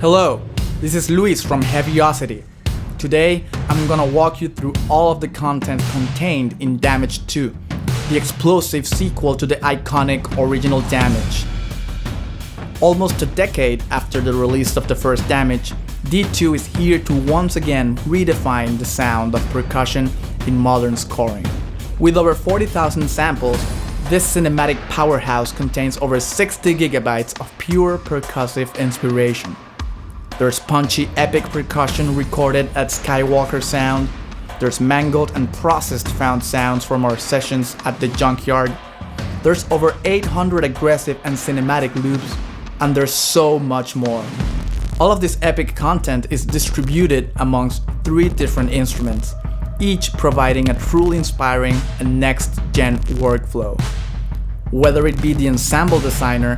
Hello, this is Luis from Heaviosity. Today, I'm gonna walk you through all of the content contained in Damage 2, the explosive sequel to the iconic original Damage. Almost a decade after the release of the first Damage, D2 is here to once again redefine the sound of percussion in modern scoring. With over 40,000 samples, this cinematic powerhouse contains over 60 gigabytes of pure percussive inspiration. There's punchy, epic percussion recorded at Skywalker Sound. There's mangled and processed found sounds from our sessions at the Junkyard. There's over 800 aggressive and cinematic loops, and there's so much more. All of this epic content is distributed amongst 3 different instruments, each providing a truly inspiring and next-gen workflow. Whether it be the ensemble designer,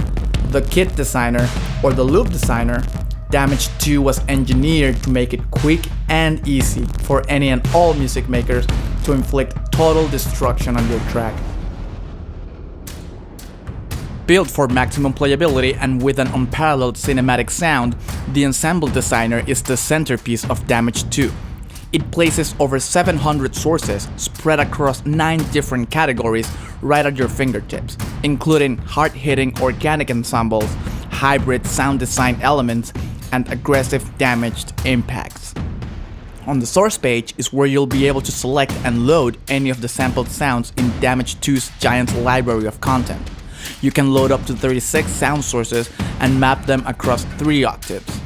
the kit designer, or the loop designer, Damage 2 was engineered to make it quick and easy for any and all music makers to inflict total destruction on your track. Built for maximum playability and with an unparalleled cinematic sound, the Ensemble Designer is the centerpiece of Damage 2. It places over 700 sources spread across 9 different categories right at your fingertips, including hard-hitting organic ensembles, hybrid sound design elements, and aggressive damaged impacts. On the source page is where you'll be able to select and load any of the sampled sounds in Damage 2's giant library of content. You can load up to 36 sound sources and map them across 3 octaves.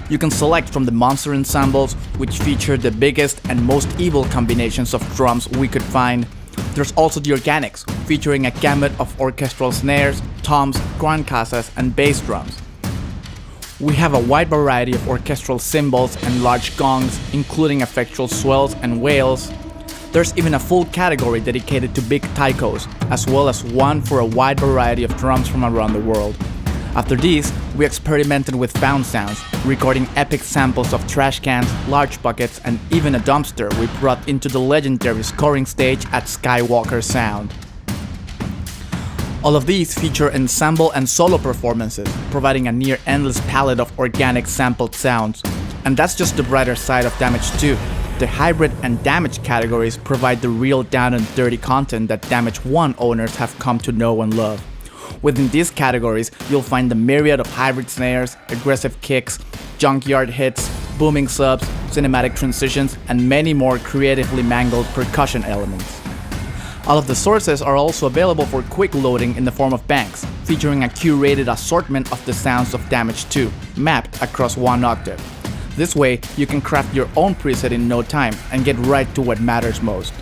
You can select from the monster ensembles, which feature the biggest and most evil combinations of drums we could find. There's also the organics, featuring a gamut of orchestral snares, toms, guancasas, and bass drums. We have a wide variety of orchestral cymbals and large gongs, including effectual swells and wails. There's even a full category dedicated to big taikos, as well as one for a wide variety of drums from around the world. After these, we experimented with found sounds, recording epic samples of trash cans, large buckets, and even a dumpster we brought into the legendary scoring stage at Skywalker Sound. All of these feature ensemble and solo performances, providing a near-endless palette of organic sampled sounds. And that's just the brighter side of Damage 2. The hybrid and damage categories provide the real down and dirty content that Damage 1 owners have come to know and love. Within these categories, you'll find the myriad of hybrid snares, aggressive kicks, junkyard hits, booming subs, cinematic transitions, and many more creatively mangled percussion elements. All of the sources are also available for quick loading in the form of banks, featuring a curated assortment of the sounds of Damage 2, mapped across 1 octave. This way, you can craft your own preset in no time and get right to what matters most.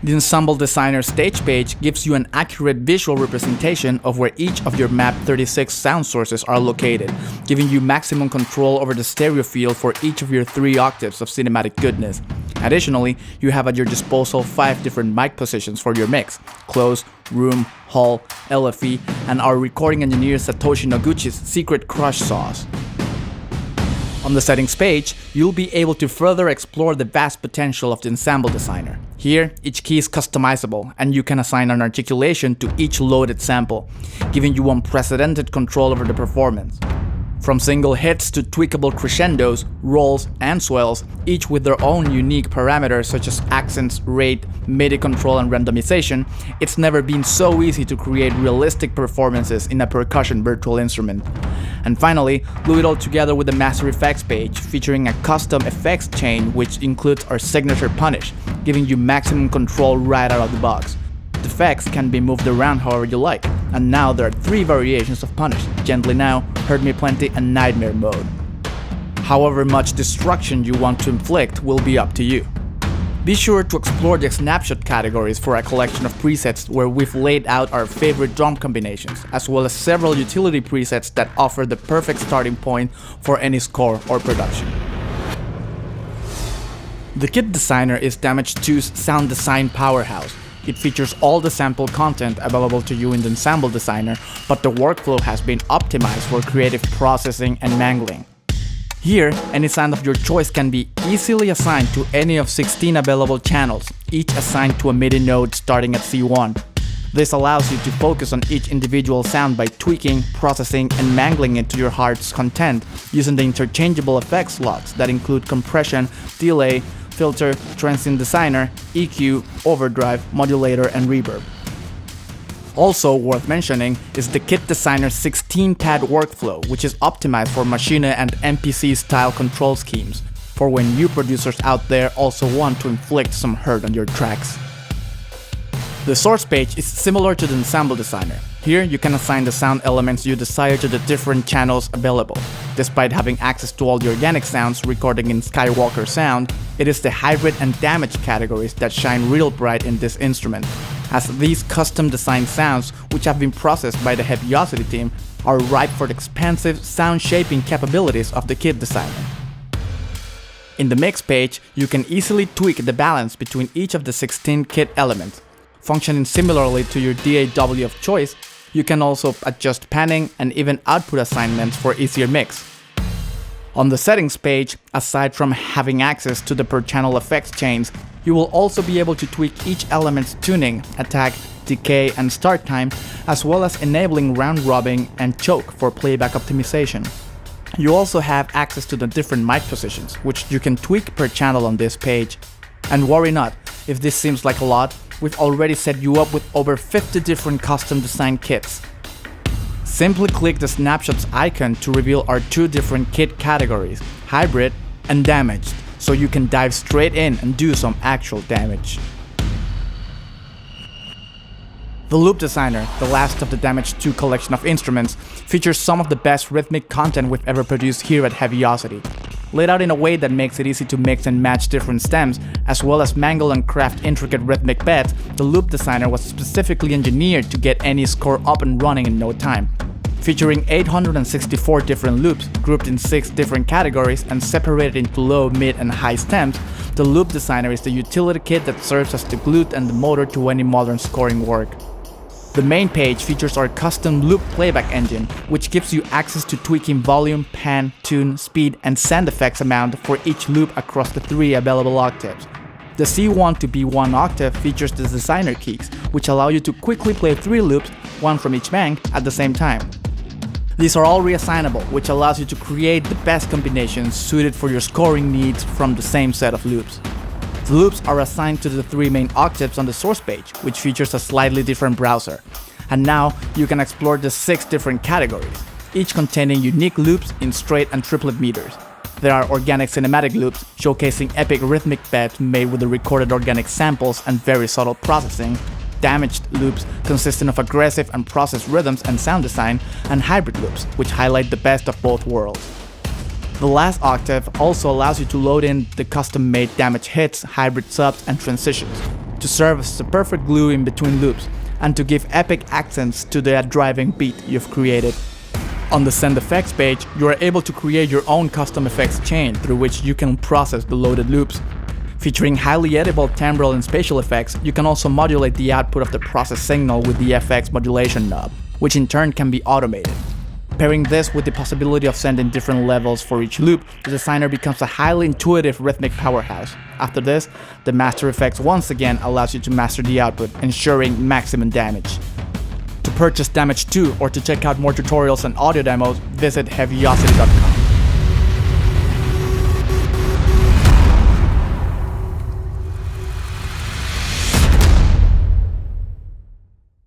The Ensemble Designer stage page gives you an accurate visual representation of where each of your mapped 36 sound sources are located, giving you maximum control over the stereo field for each of your 3 octaves of cinematic goodness. Additionally, you have at your disposal 5 different mic positions for your mix: close, room, hall, LFE, and our recording engineer Satoshi Noguchi's secret crush sauce. On the settings page, you'll be able to further explore the vast potential of the Ensemble Designer. Here, each key is customizable, and you can assign an articulation to each loaded sample, giving you unprecedented control over the performance. From single hits to tweakable crescendos, rolls, and swells, each with their own unique parameters such as accents, rate, MIDI control, and randomization, it's never been so easy to create realistic performances in a percussion virtual instrument. And finally, glue it all together with the Master Effects page, featuring a custom effects chain which includes our signature punish, giving you maximum control right out of the box. The effects can be moved around however you like, and now there are 3 variations of punish: Gently Now, Hurt Me Plenty, and Nightmare Mode. However much destruction you want to inflict will be up to you. Be sure to explore the snapshot categories for a collection of presets where we've laid out our favorite drum combinations, as well as several utility presets that offer the perfect starting point for any score or production. The Kit Designer is Damage 2's sound design powerhouse. It features all the sample content available to you in the Ensemble Designer, but the workflow has been optimized for creative processing and mangling. Here, any sound of your choice can be easily assigned to any of 16 available channels, each assigned to a MIDI node starting at C1. This allows you to focus on each individual sound by tweaking, processing, and mangling it to your heart's content using the interchangeable effects slots that include compression, delay, filter, transient designer, EQ, overdrive, modulator, and reverb. Also worth mentioning is the Kit Designer 16-pad workflow, which is optimized for Machine and MPC style control schemes, for when you producers out there also want to inflict some hurt on your tracks. The source page is similar to the Ensemble Designer. Here you can assign the sound elements you desire to the different channels available. Despite having access to all the organic sounds recording in Skywalker Sound, it is the hybrid and damage categories that shine real bright in this instrument, as these custom designed sounds, which have been processed by the Heaviosity team, are ripe for the expansive sound shaping capabilities of the Kit Designer. In the mix page, you can easily tweak the balance between each of the 16 kit elements. Functioning similarly to your DAW of choice, you can also adjust panning and even output assignments for easier mix. On the settings page, aside from having access to the per channel effects chains, you will also be able to tweak each element's tuning, attack, decay, and start time, as well as enabling round robin and choke for playback optimization. You also have access to the different mic positions, which you can tweak per channel on this page. And worry not, if this seems like a lot, we've already set you up with over 50 different custom designed kits. Simply click the snapshots icon to reveal our two different kit categories, hybrid and damaged, so you can dive straight in and do some actual damage. The Loop Designer, the last of the Damaged 2 collection of instruments, features some of the best rhythmic content we've ever produced here at Heaviosity. Laid out in a way that makes it easy to mix and match different stems, as well as mangle and craft intricate rhythmic beds, the Loop Designer was specifically engineered to get any score up and running in no time. Featuring 864 different loops, grouped in 6 different categories and separated into low, mid, and high stems, the Loop Designer is the utility kit that serves as the glue and the motor to any modern scoring work. The main page features our custom loop playback engine, which gives you access to tweaking volume, pan, tune, speed, and sound effects amount for each loop across the 3 available octaves. The C1 to B1 octave features the designer keys, which allow you to quickly play 3 loops, one from each bank, at the same time. These are all reassignable, which allows you to create the best combinations suited for your scoring needs from the same set of loops. The loops are assigned to the 3 main octaves on the source page, which features a slightly different browser. And now you can explore the 6 different categories, each containing unique loops in straight and triplet meters. There are organic cinematic loops, showcasing epic rhythmic beds made with the recorded organic samples and very subtle processing, damaged loops consisting of aggressive and processed rhythms and sound design, and hybrid loops, which highlight the best of both worlds. The last octave also allows you to load in the custom-made damage hits, hybrid subs, and transitions, to serve as the perfect glue in between loops, and to give epic accents to the driving beat you've created. On the Send Effects page, you are able to create your own custom effects chain through which you can process the loaded loops. Featuring highly editable timbral and spatial effects, you can also modulate the output of the process signal with the FX modulation knob, which in turn can be automated. Pairing this with the possibility of sending different levels for each loop, the designer becomes a highly intuitive rhythmic powerhouse. After this, the Master Effects once again allows you to master the output, ensuring maximum damage. To purchase Damaged 2 or to check out more tutorials and audio demos, visit Heaviosity.com.